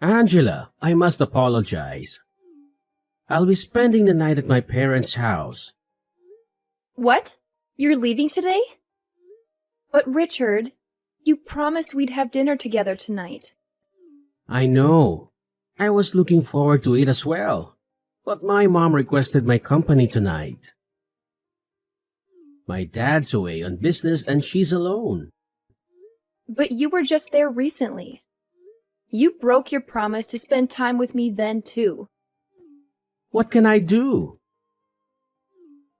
Angela, I must apologize. I'll be spending the night at my parents' house. What? You're leaving today? But Richard, you promised we'd have dinner together tonight. I know. I was looking forward to it as well. But my mom requested my company tonight. My dad's away on business and she's alone. But you were just there recently. You broke your promise to spend time with me then, too. What can I do?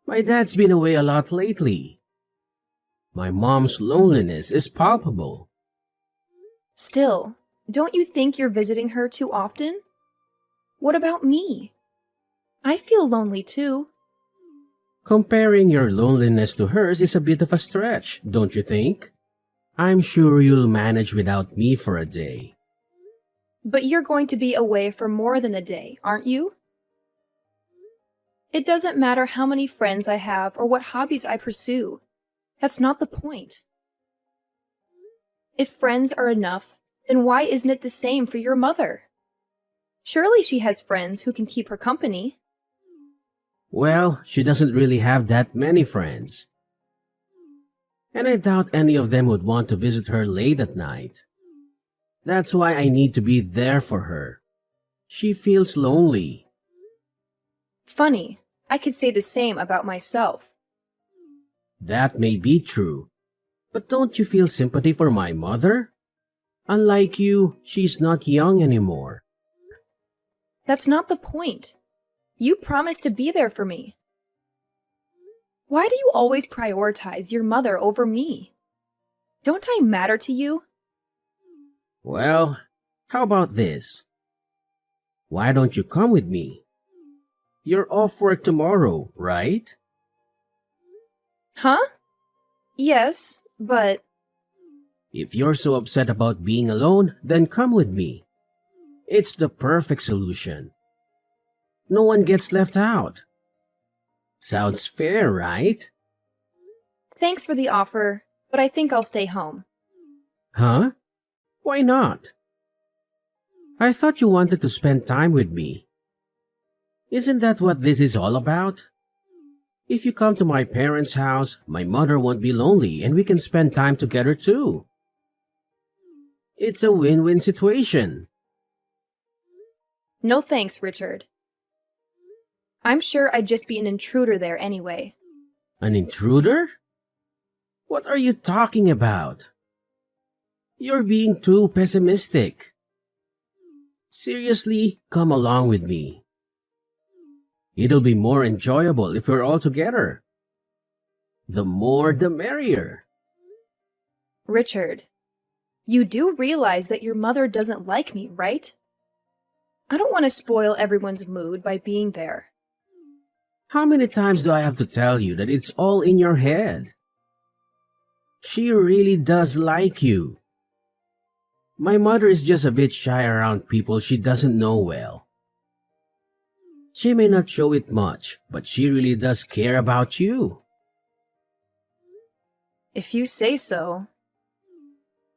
My dad's been away a lot lately. My mom's loneliness is palpable. Still, don't you think you're visiting her too often? What about me? I feel lonely too. Comparing your loneliness to hers is a bit of a stretch, don't you think? I'm sure you'll manage without me for a day. But you're going to be away for more than a day, aren't you? It doesn't matter how many friends I have or what hobbies I pursue. That's not the point. If friends are enough, then why isn't it the same for your mother? Surely she has friends who can keep her company. Well, she doesn't really have that many friends. And I doubt any of them would want to visit her late at night. That's why I need to be there for her. She feels lonely. Funny, I could say the same about myself. That may be true. But don't you feel sympathy for my mother? Unlike you, she's not young anymore. That's not the point. You promised to be there for me. Why do you always prioritize your mother over me? Don't I matter to you? Well, how about this? Why don't you come with me? You're off work tomorrow, right? Huh? Yes, but... If you're so upset about being alone, then come with me. It's the perfect solution. No one gets left out. Sounds fair, right? Thanks for the offer, but I think I'll stay home. Huh? Why not? I thought you wanted to spend time with me. Isn't that what this is all about? If you come to my parents' house, my mother won't be lonely and we can spend time together too. It's a win-win situation. No thanks, Richard. I'm sure I'd just be an intruder there anyway. An intruder? What are you talking about? You're being too pessimistic. Seriously, come along with me. It'll be more enjoyable if we're all together. The more the merrier. Richard, you do realize that your mother doesn't like me, right? I don't want to spoil everyone's mood by being there. How many times do I have to tell you that it's all in your head? She really does like you. My mother is just a bit shy around people she doesn't know well. She may not show it much, but she really does care about you. If you say so.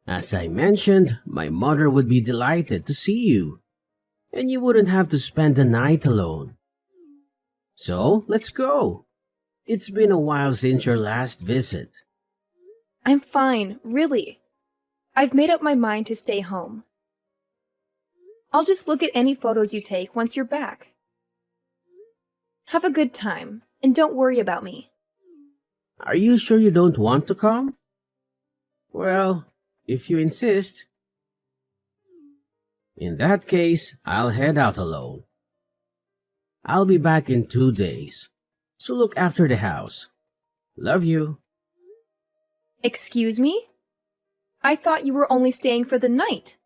As I mentioned, my mother would be delighted to see you, and you wouldn't have to spend the night alone. So, let's go. It's been a while since your last visit. I'm fine, really. I've made up my mind to stay home. I'll just look at any photos you take once you're back. Have a good time, and don't worry about me. Are you sure you don't want to come? Well, if you insist. In that case, I'll head out alone. I'll be back in 2 days, so look after the house. Love you. Excuse me? I thought you were only staying for the night.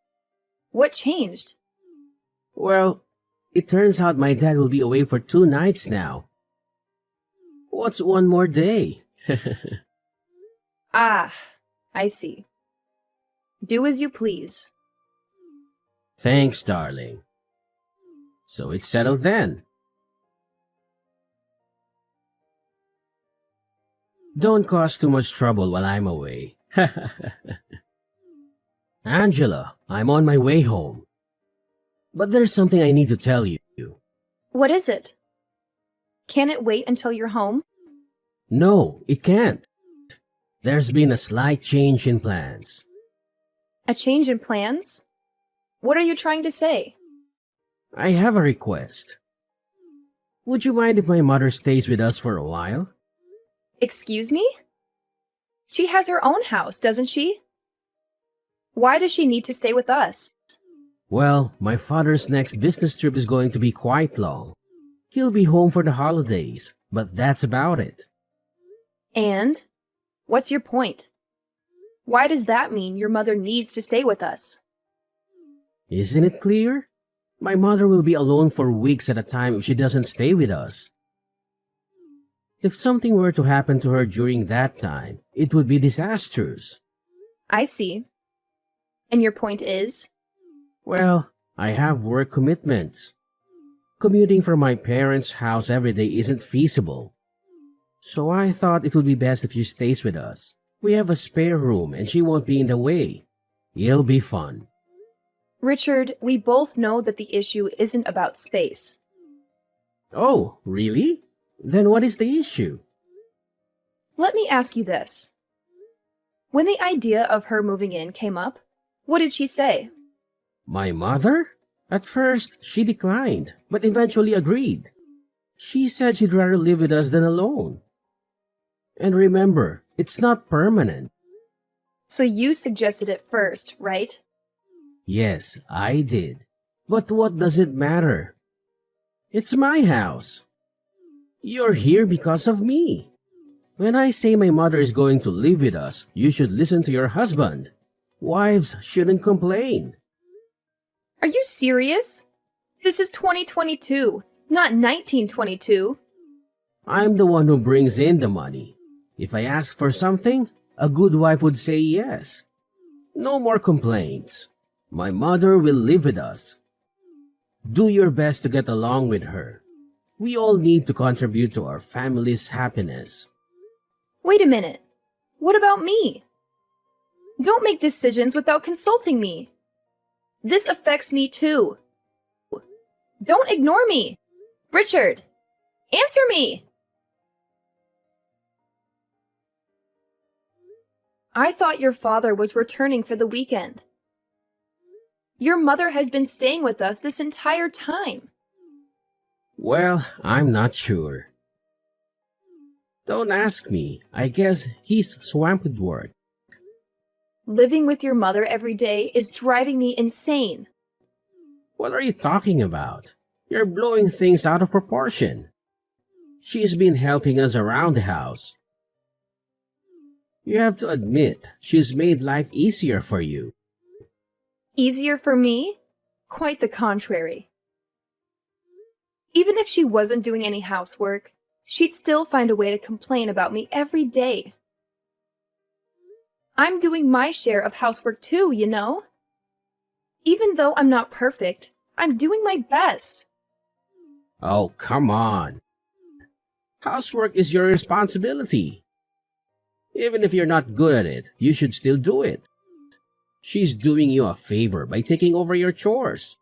What changed? Well, it turns out my dad will be away for 2 nights now. What's one more day? Ah, I see. Do as you please. Thanks, darling. So it's settled then. Don't cause too much trouble while I'm away. Angela, I'm on my way home. But there's something I need to tell you. What is it? Can it wait until you're home? No, it can't. There's been a slight change in plans. A change in plans? What are you trying to say? I have a request. Would you mind if my mother stays with us for a while? Excuse me? She has her own house, doesn't she? Why does she need to stay with us? Well, my father's next business trip is going to be quite long. He'll be home for the holidays, but that's about it. And? What's your point? Why does that mean your mother needs to stay with us? Isn't it clear? My mother will be alone for weeks at a time if she doesn't stay with us. If something were to happen to her during that time, it would be disastrous. I see. And your point is? Well, I have work commitments. Commuting from my parents' house every day isn't feasible. So I thought it would be best if she stays with us. We have a spare room and she won't be in the way. It'll be fun. Richard, we both know that the issue isn't about space. Oh, really? Then what is the issue? Let me ask you this. When the idea of her moving in came up, what did she say? My mother? At first, she declined, but eventually agreed. She said she'd rather live with us than alone. And remember, it's not permanent. So you suggested it first, right? Yes, I did. But what does it matter? It's my house. You're here because of me. When I say my mother is going to live with us, you should listen to your husband. Wives shouldn't complain. Are you serious? This is 2022, not 1922. I'm the one who brings in the money. If I ask for something, a good wife would say yes. No more complaints. My mother will live with us. Do your best to get along with her. We all need to contribute to our family's happiness. Wait a minute. What about me? Don't make decisions without consulting me. This affects me too. Don't ignore me. Richard, answer me. I thought your father was returning for the weekend. Your mother has been staying with us this entire time. Well, I'm not sure. Don't ask me. I guess he's swamped with work. Living with your mother every day is driving me insane. What are you talking about? You're blowing things out of proportion. She's been helping us around the house. You have to admit, she's made life easier for you. Easier for me? Quite the contrary. Even if she wasn't doing any housework, she'd still find a way to complain about me every day. I'm doing my share of housework too, you know? Even though I'm not perfect, I'm doing my best. Oh, come on. Housework is your responsibility. Even if you're not good at it, you should still do it. She's doing you a favor by taking over your chores.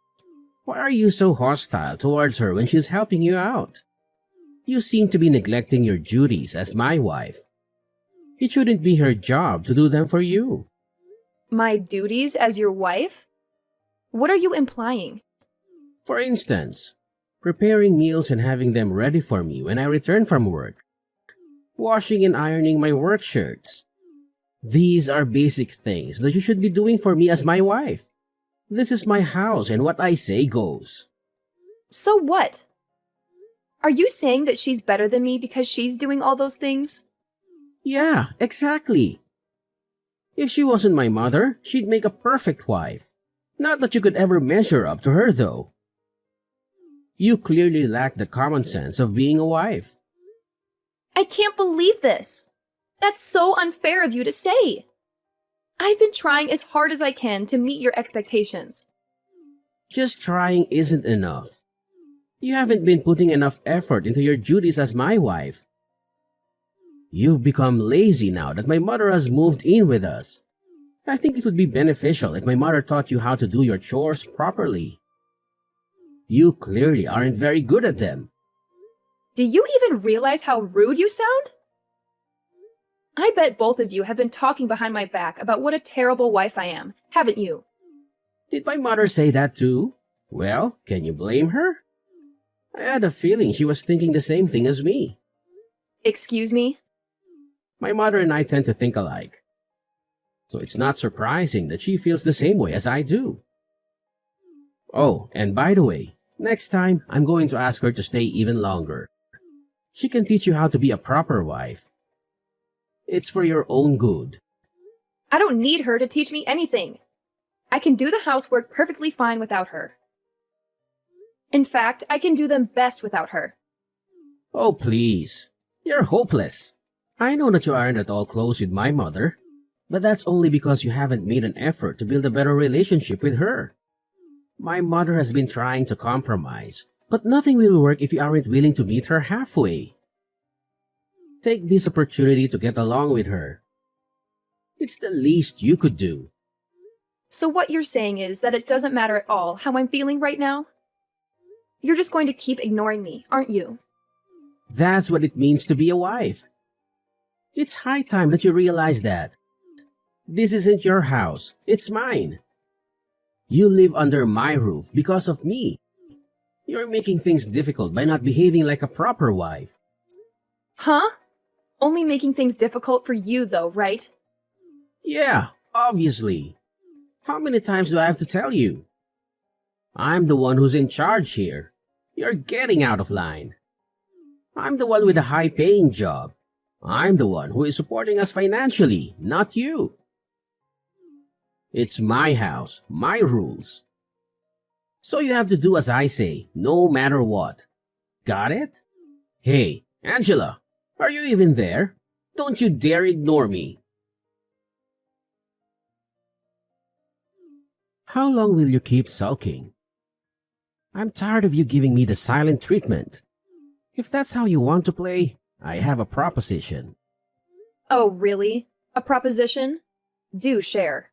Why are you so hostile towards her when she's helping you out? You seem to be neglecting your duties as my wife. It shouldn't be her job to do them for you. My duties as your wife? What are you implying? For instance, preparing meals and having them ready for me when I return from work. Washing and ironing my work shirts. These are basic things that you should be doing for me as my wife. This is my house and what I say goes. So what? Are you saying that she's better than me because she's doing all those things? Yeah, exactly. If she wasn't my mother, she'd make a perfect wife. Not that you could ever measure up to her, though. You clearly lack the common sense of being a wife. I can't believe this. That's so unfair of you to say. I've been trying as hard as I can to meet your expectations. Just trying isn't enough. You haven't been putting enough effort into your duties as my wife. You've become lazy now that my mother has moved in with us. I think it would be beneficial if my mother taught you how to do your chores properly. You clearly aren't very good at them. Do you even realize how rude you sound? I bet both of you have been talking behind my back about what a terrible wife I am, haven't you? Did my mother say that too? Well, can you blame her? I had a feeling she was thinking the same thing as me. Excuse me? My mother and I tend to think alike. So it's not surprising that she feels the same way as I do. Oh, and by the way, next time I'm going to ask her to stay even longer. She can teach you how to be a proper wife. It's for your own good. I don't need her to teach me anything. I can do the housework perfectly fine without her. In fact, I can do them best without her. Oh, please. You're hopeless. I know that you aren't at all close with my mother, but that's only because you haven't made an effort to build a better relationship with her. My mother has been trying to compromise, but nothing will work if you aren't willing to meet her halfway. Take this opportunity to get along with her. It's the least you could do. So what you're saying is that it doesn't matter at all how I'm feeling right now? You're just going to keep ignoring me, aren't you? That's what it means to be a wife. It's high time that you realize that. This isn't your house, it's mine. You live under my roof because of me. You're making things difficult by not behaving like a proper wife. Huh? Only making things difficult for you though, right? Yeah, obviously. How many times do I have to tell you? I'm the one who's in charge here. You're getting out of line. I'm the one with a high-paying job. I'm the one who is supporting us financially, not you. It's my house, my rules. So you have to do as I say, no matter what. Got it? Hey, Angela, are you even there? Don't you dare ignore me. How long will you keep sulking? I'm tired of you giving me the silent treatment. If that's how you want to play, I have a proposition. Oh, really? A proposition? Do share.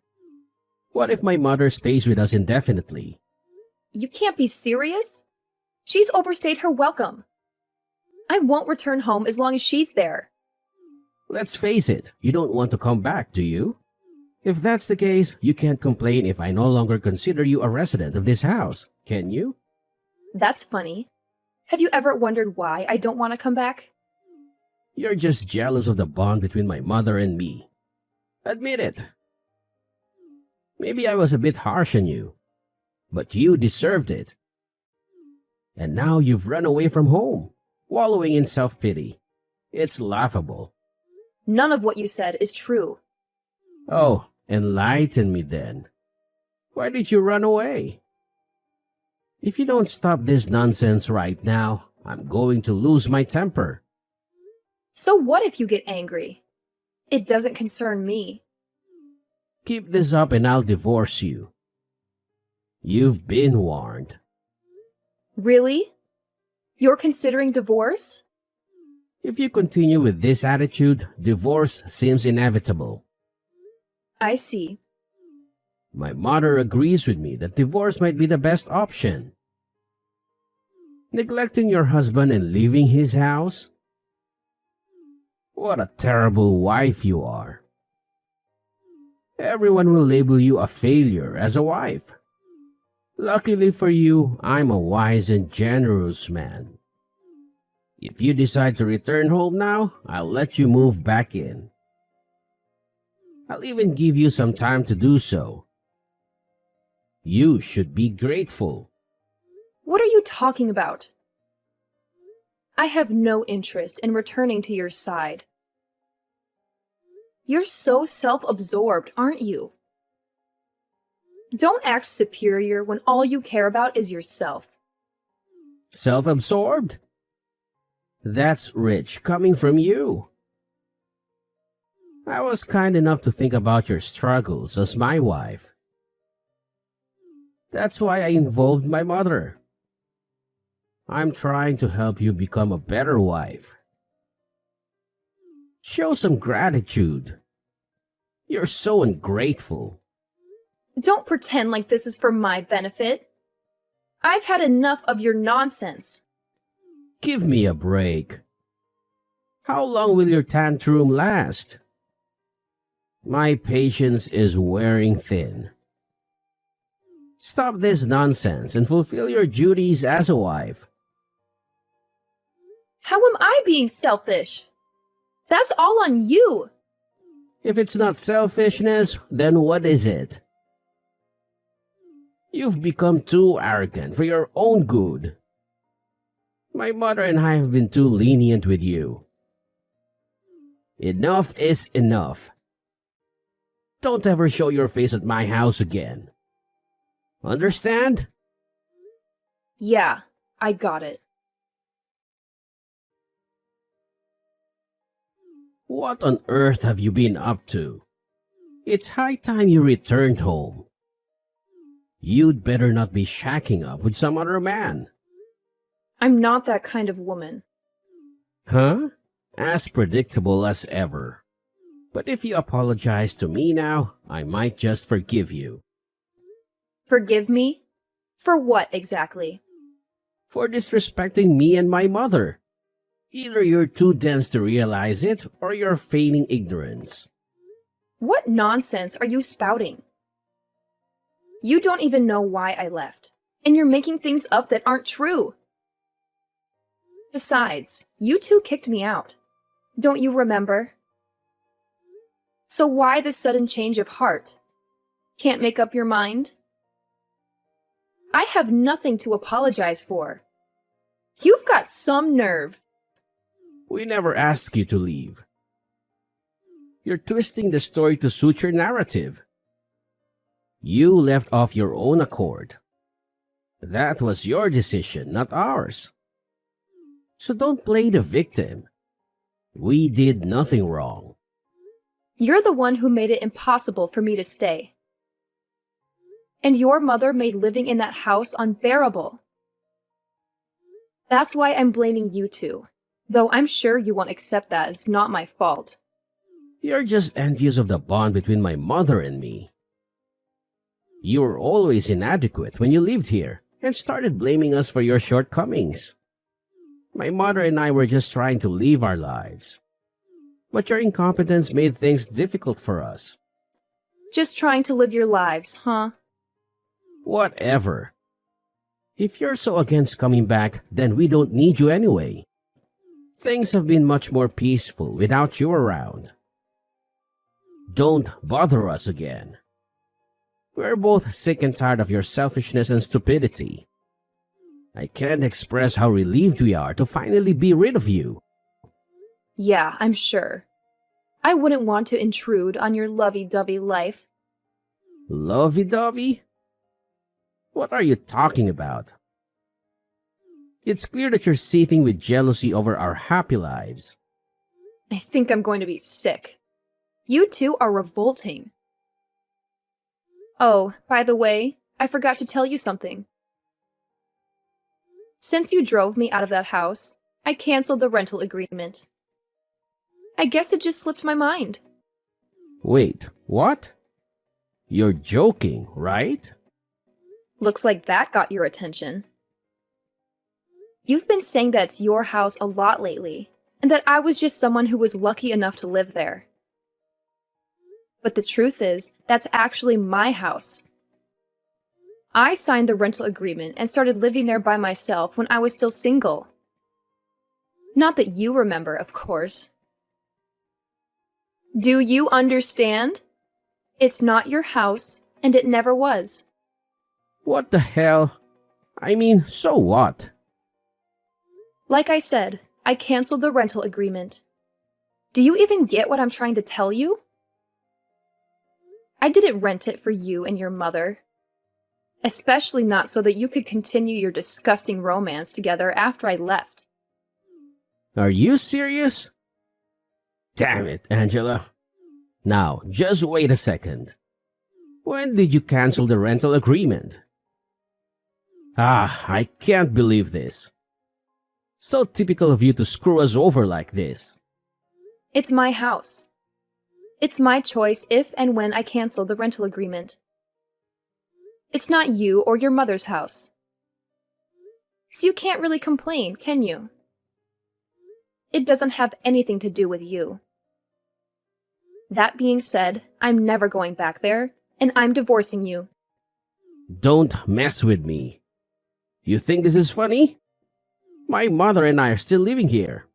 What if my mother stays with us indefinitely? You can't be serious? She's overstayed her welcome. I won't return home as long as she's there. Let's face it, you don't want to come back, do you? If that's the case, you can't complain if I no longer consider you a resident of this house, can you? That's funny. Have you ever wondered why I don't want to come back? You're just jealous of the bond between my mother and me. Admit it. Maybe I was a bit harsh on you, but you deserved it. And now you've run away from home, wallowing in self-pity. It's laughable. None of what you said is true. Oh, enlighten me then. Why did you run away? If you don't stop this nonsense right now, I'm going to lose my temper. So what if you get angry? It doesn't concern me. Keep this up and I'll divorce you. You've been warned. Really? You're considering divorce? If you continue with this attitude, divorce seems inevitable. I see. My mother agrees with me that divorce might be the best option. Neglecting your husband and leaving his house? What a terrible wife you are. Everyone will label you a failure as a wife. Luckily for you, I'm a wise and generous man. If you decide to return home now, I'll let you move back in. I'll even give you some time to do so. You should be grateful. What are you talking about? I have no interest in returning to your side. You're so self-absorbed, aren't you? Don't act superior when all you care about is yourself. Self-absorbed? That's rich coming from you. I was kind enough to think about your struggles as my wife. That's why I involved my mother. I'm trying to help you become a better wife. Show some gratitude. You're so ungrateful. Don't pretend like this is for my benefit. I've had enough of your nonsense. Give me a break. How long will your tantrum last? My patience is wearing thin. Stop this nonsense and fulfill your duties as a wife. How am I being selfish? That's all on you. If it's not selfishness, then what is it? You've become too arrogant for your own good. My mother and I have been too lenient with you. Enough is enough. Don't ever show your face at my house again. Understand? Yeah, I got it. What on earth have you been up to? It's high time you returned home. You'd better not be shacking up with some other man. I'm not that kind of woman. Huh? As predictable as ever. But if you apologize to me now, I might just forgive you. Forgive me? For what exactly? For disrespecting me and my mother. Either you're too dense to realize it, or you're feigning ignorance. What nonsense are you spouting? You don't even know why I left, and you're making things up that aren't true. Besides, you two kicked me out. Don't you remember? So why this sudden change of heart? Can't make up your mind? I have nothing to apologize for. You've got some nerve. We never asked you to leave. You're twisting the story to suit your narrative. You left off your own accord. That was your decision, not ours. So don't play the victim. We did nothing wrong. You're the one who made it impossible for me to stay. And your mother made living in that house unbearable. That's why I'm blaming you two, though I'm sure you won't accept that it's not my fault. You're just envious of the bond between my mother and me. You were always inadequate when you lived here and started blaming us for your shortcomings. My mother and I were just trying to live our lives. But your incompetence made things difficult for us. Just trying to live your lives, huh? Whatever. If you're so against coming back, then we don't need you anyway. Things have been much more peaceful without you around. Don't bother us again. We're both sick and tired of your selfishness and stupidity. I can't express how relieved we are to finally be rid of you. Yeah, I'm sure. I wouldn't want to intrude on your lovey-dovey life. Lovey-dovey? What are you talking about? It's clear that you're seething with jealousy over our happy lives. I think I'm going to be sick. You two are revolting. Oh, by the way, I forgot to tell you something. Since you drove me out of that house, I canceled the rental agreement. I guess it just slipped my mind. Wait, what? You're joking, right? Looks like that got your attention. You've been saying that it's your house a lot lately, and that I was just someone who was lucky enough to live there. But the truth is, that's actually my house. I signed the rental agreement and started living there by myself when I was still single. Not that you remember, of course. Do you understand? It's not your house, and it never was. What the hell? I mean, so what? Like I said, I canceled the rental agreement. Do you even get what I'm trying to tell you? I didn't rent it for you and your mother. Especially not so that you could continue your disgusting romance together after I left. Are you serious? Damn it, Angela. Now, just wait a second. When did you cancel the rental agreement? I can't believe this. So typical of you to screw us over like this. It's my house. It's my choice if and when I cancel the rental agreement. It's not you or your mother's house. So you can't really complain, can you? It doesn't have anything to do with you. That being said, I'm never going back there, and I'm divorcing you. Don't mess with me. You think this is funny? My mother and I are still living here.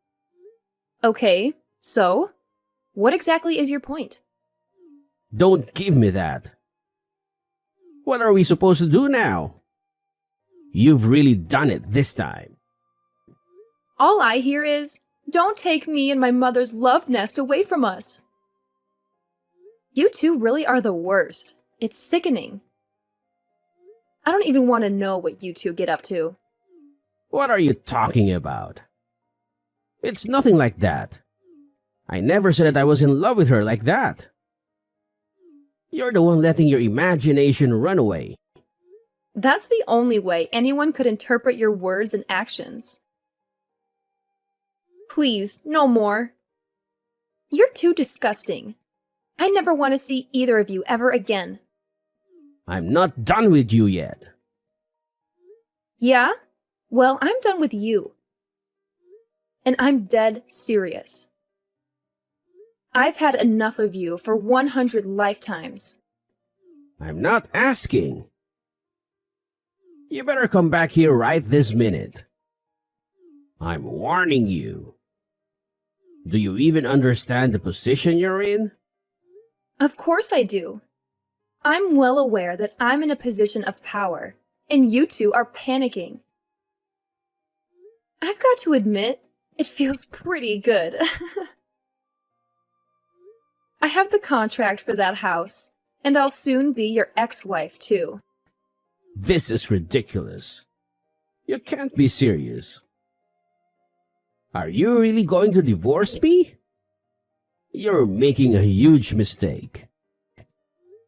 Okay, so? What exactly is your point? Don't give me that. What are we supposed to do now? You've really done it this time. All I hear is, don't take me and my mother's love nest away from us. You two really are the worst. It's sickening. I don't even want to know what you two get up to. What are you talking about? It's nothing like that. I never said that I was in love with her like that. You're the one letting your imagination run away. That's the only way anyone could interpret your words and actions. Please, no more. You're too disgusting. I never want to see either of you ever again. I'm not done with you yet. Yeah? Well, I'm done with you. And I'm dead serious. I've had enough of you for 100 lifetimes. I'm not asking. You better come back here right this minute. I'm warning you. Do you even understand the position you're in? Of course I do. I'm well aware that I'm in a position of power, and you two are panicking. I've got to admit, it feels pretty good. I have the contract for that house, and I'll soon be your ex-wife too. This is ridiculous. You can't be serious. Are you really going to divorce me? You're making a huge mistake.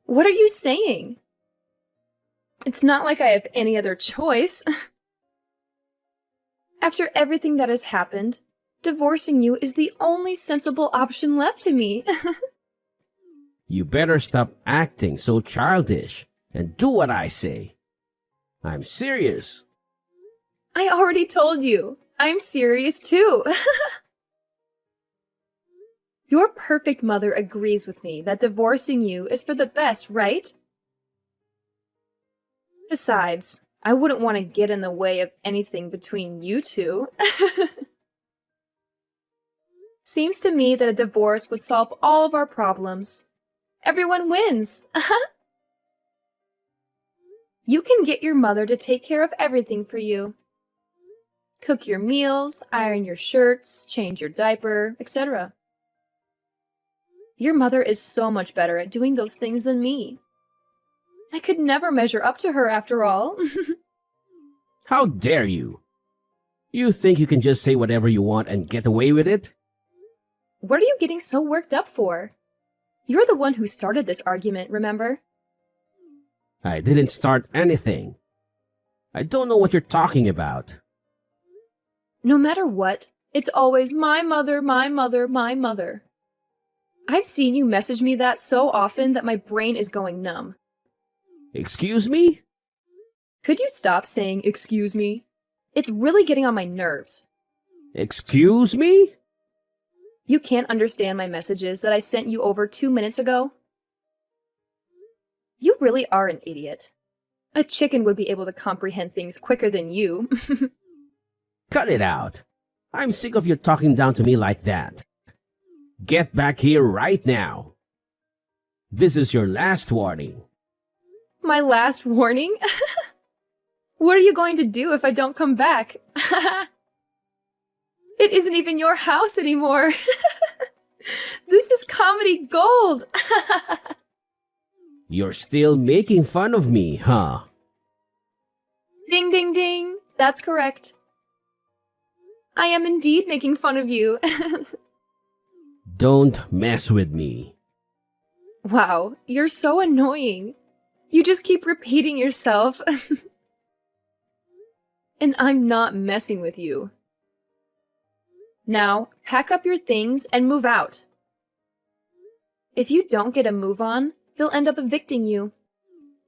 What are you saying? It's not like I have any other choice. After everything that has happened, divorcing you is the only sensible option left to me. You better stop acting so childish and do what I say. I'm serious. I already told you. I'm serious too. Your perfect mother agrees with me that divorcing you is for the best, right? Besides, I wouldn't want to get in the way of anything between you two. Seems to me that a divorce would solve all of our problems. Everyone wins. You can get your mother to take care of everything for you. Cook your meals, iron your shirts, change your diaper, etc. Your mother is so much better at doing those things than me. I could never measure up to her after all. How dare you? You think you can just say whatever you want and get away with it? What are you getting so worked up for? You're the one who started this argument, remember? I didn't start anything. I don't know what you're talking about. No matter what, it's always my mother, my mother, my mother. I've seen you message me that so often that my brain is going numb. Excuse me? Could you stop saying excuse me? It's really getting on my nerves. Excuse me? You can't understand my messages that I sent you over 2 minutes ago? You really are an idiot. A chicken would be able to comprehend things quicker than you. Cut it out. I'm sick of you talking down to me like that. Get back here right now. This is your last warning. My last warning? What are you going to do if I don't come back? It isn't even your house anymore. This is comedy gold. You're still making fun of me, huh? Ding, ding, ding. That's correct. I am indeed making fun of you. Don't mess with me. Wow, you're so annoying. You just keep repeating yourself. And I'm not messing with you. Now, pack up your things and move out. If you don't get a move on, they'll end up evicting you.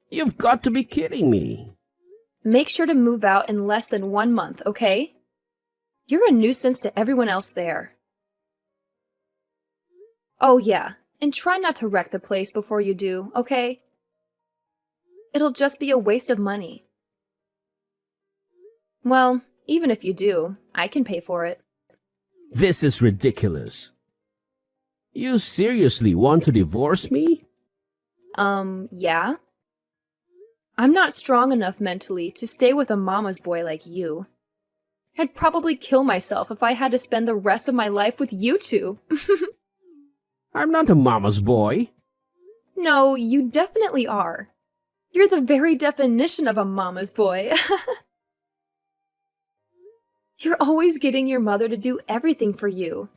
You've got to be kidding me. Make sure to move out in less than 1 month, okay? You're a nuisance to everyone else there. Oh yeah, and try not to wreck the place before you do, okay? It'll just be a waste of money. Well, even if you do, I can pay for it. This is ridiculous. You seriously want to divorce me? Yeah? I'm not strong enough mentally to stay with a mama's boy like you. I'd probably kill myself if I had to spend the rest of my life with you two. I'm not a mama's boy. No, you definitely are. You're the very definition of a mama's boy. You're always getting your mother to do everything for you.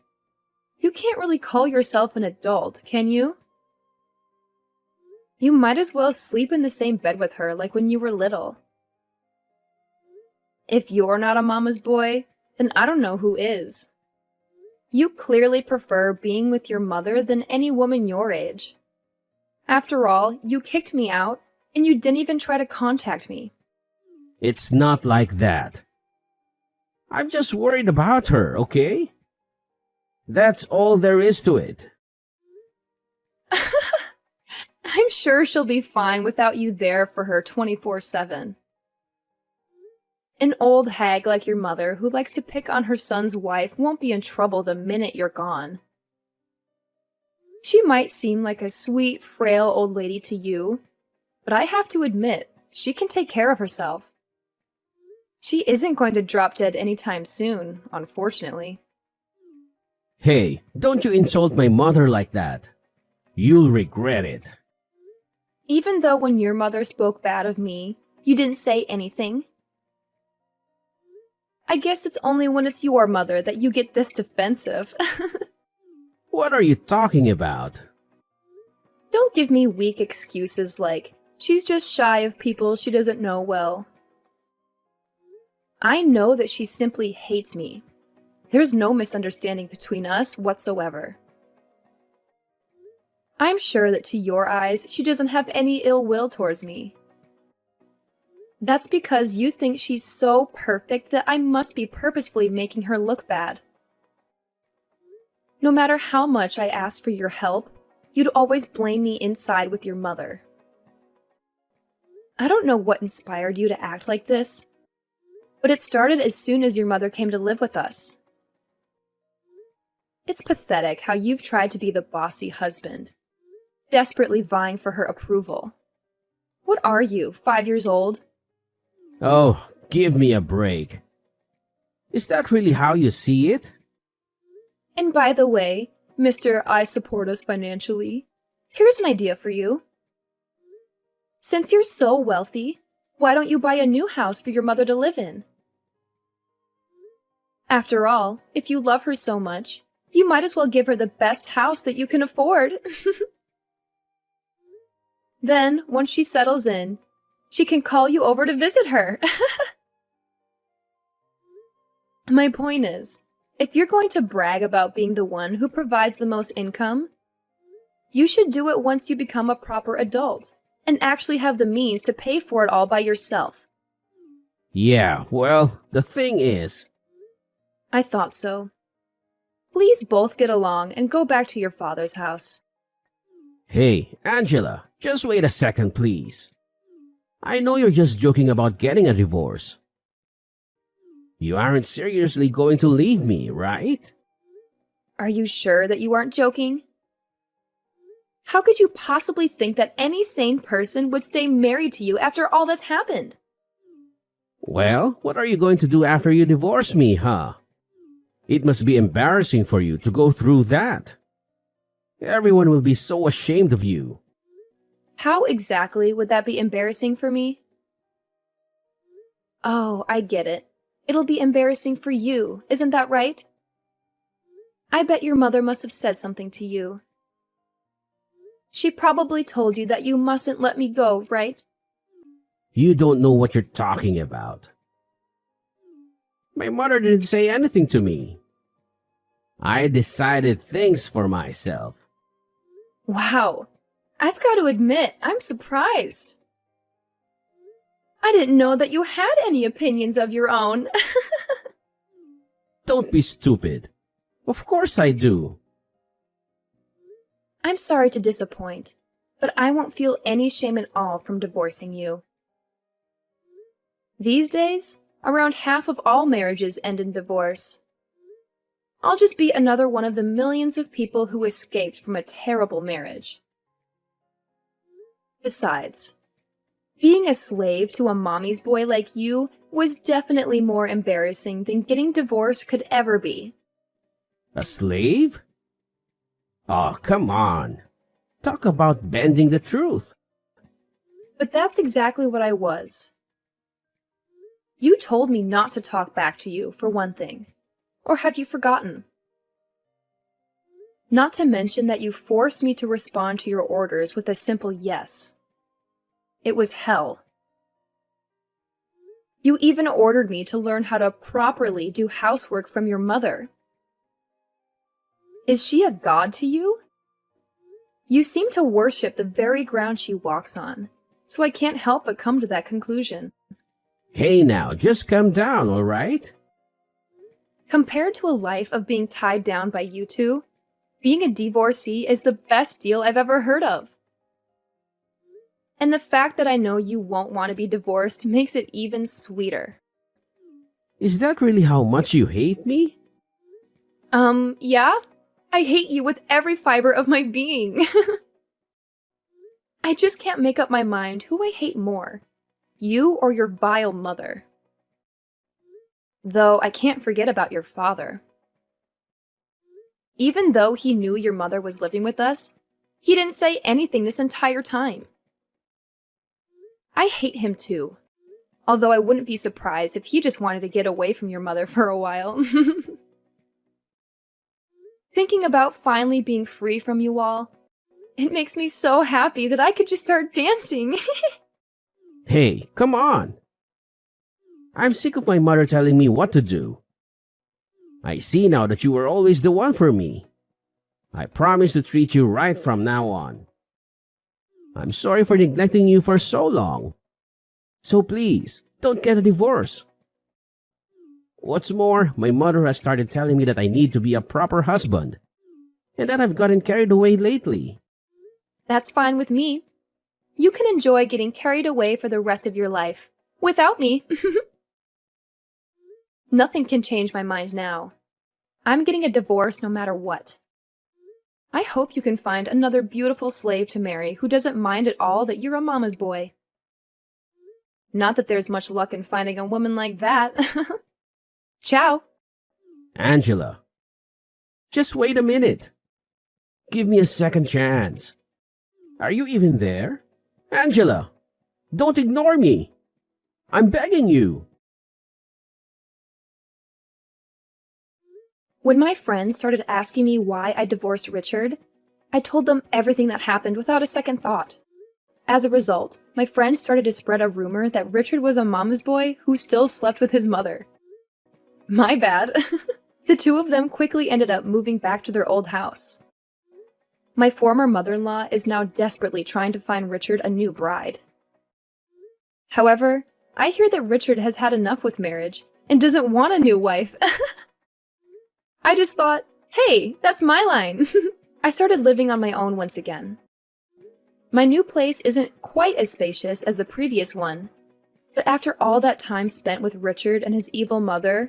You can't really call yourself an adult, can you? You might as well sleep in the same bed with her like when you were little. If you're not a mama's boy, then I don't know who is. You clearly prefer being with your mother than any woman your age. After all, you kicked me out, and you didn't even try to contact me. It's not like that. I'm just worried about her, okay? That's all there is to it. I'm sure she'll be fine without you there for her 24/7. An old hag like your mother who likes to pick on her son's wife won't be in trouble the minute you're gone. She might seem like a sweet, frail old lady to you, but I have to admit, she can take care of herself. She isn't going to drop dead anytime soon, unfortunately. Hey, don't you insult my mother like that. You'll regret it. Even though when your mother spoke bad of me, you didn't say anything. I guess it's only when it's your mother that you get this defensive. What are you talking about? Don't give me weak excuses like, she's just shy of people she doesn't know well. I know that she simply hates me. There's no misunderstanding between us whatsoever. I'm sure that to your eyes, she doesn't have any ill will towards me. That's because you think she's so perfect that I must be purposefully making her look bad. No matter how much I asked for your help, you'd always blame me inside with your mother. I don't know what inspired you to act like this, but it started as soon as your mother came to live with us. It's pathetic how you've tried to be the bossy husband, desperately vying for her approval. What are you, 5 years old? Oh, give me a break. Is that really how you see it? And by the way, Mr. I support us financially, here's an idea for you. Since you're so wealthy, why don't you buy a new house for your mother to live in? After all, if you love her so much, you might as well give her the best house that you can afford. Then, once she settles in, she can call you over to visit her. My point is, if you're going to brag about being the one who provides the most income, you should do it once you become a proper adult and actually have the means to pay for it all by yourself. Yeah, well, the thing is... I thought so. Please both get along and go back to your father's house. Hey, Angela, just wait a second, please. I know you're just joking about getting a divorce. You aren't seriously going to leave me, right? Are you sure that you aren't joking? How could you possibly think that any sane person would stay married to you after all that's happened? Well, what are you going to do after you divorce me, huh? It must be embarrassing for you to go through that. Everyone will be so ashamed of you. How exactly would that be embarrassing for me? Oh, I get it. It'll be embarrassing for you, isn't that right? I bet your mother must have said something to you. She probably told you that you mustn't let me go, right? You don't know what you're talking about. My mother didn't say anything to me. I decided things for myself. Wow. I've got to admit, I'm surprised. I didn't know that you had any opinions of your own. Don't be stupid. Of course I do. I'm sorry to disappoint, but I won't feel any shame at all from divorcing you. These days, around half of all marriages end in divorce. I'll just be another one of the millions of people who escaped from a terrible marriage. Besides, being a slave to a mommy's boy like you was definitely more embarrassing than getting divorced could ever be. A slave? Oh, come on. Talk about bending the truth. But that's exactly what I was. You told me not to talk back to you, for one thing. Or have you forgotten? Not to mention that you forced me to respond to your orders with a simple yes. It was hell. You even ordered me to learn how to properly do housework from your mother. Is she a god to you? You seem to worship the very ground she walks on, so I can't help but come to that conclusion. Hey now, just calm down, all right? Compared to a life of being tied down by you two, being a divorcee is the best deal I've ever heard of. And the fact that I know you won't want to be divorced makes it even sweeter. Is that really how much you hate me? Yeah? I hate you with every fiber of my being. I just can't make up my mind who I hate more, you or your vile mother. Though I can't forget about your father. Even though he knew your mother was living with us, he didn't say anything this entire time. I hate him too, although I wouldn't be surprised if he just wanted to get away from your mother for a while. Thinking about finally being free from you all, it makes me so happy that I could just start dancing. Hey, come on. I'm sick of my mother telling me what to do. I see now that you were always the one for me. I promise to treat you right from now on. I'm sorry for neglecting you for so long. So please, don't get a divorce. What's more, my mother has started telling me that I need to be a proper husband, and that I've gotten carried away lately. That's fine with me. You can enjoy getting carried away for the rest of your life, without me. Nothing can change my mind now. I'm getting a divorce no matter what. I hope you can find another beautiful slave to marry who doesn't mind at all that you're a mama's boy. Not that there's much luck in finding a woman like that. Ciao. Angela, just wait a minute. Give me a second chance. Are you even there? Angela, don't ignore me. I'm begging you. When my friends started asking me why I divorced Richard, I told them everything that happened without a second thought. As a result, my friends started to spread a rumor that Richard was a mama's boy who still slept with his mother. My bad. The two of them quickly ended up moving back to their old house. My former mother-in-law is now desperately trying to find Richard a new bride. However, I hear that Richard has had enough with marriage and doesn't want a new wife. I just thought, hey, that's my line. I started living on my own once again. My new place isn't quite as spacious as the previous one, but after all that time spent with Richard and his evil mother,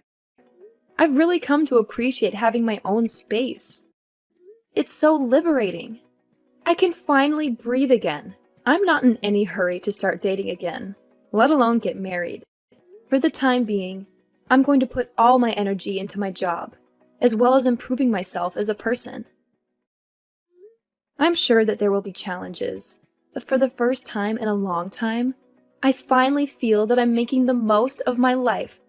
I've really come to appreciate having my own space. It's so liberating. I can finally breathe again. I'm not in any hurry to start dating again, let alone get married. For the time being, I'm going to put all my energy into my job, as well as improving myself as a person. I'm sure that there will be challenges, but for the first time in a long time, I finally feel that I'm making the most of my life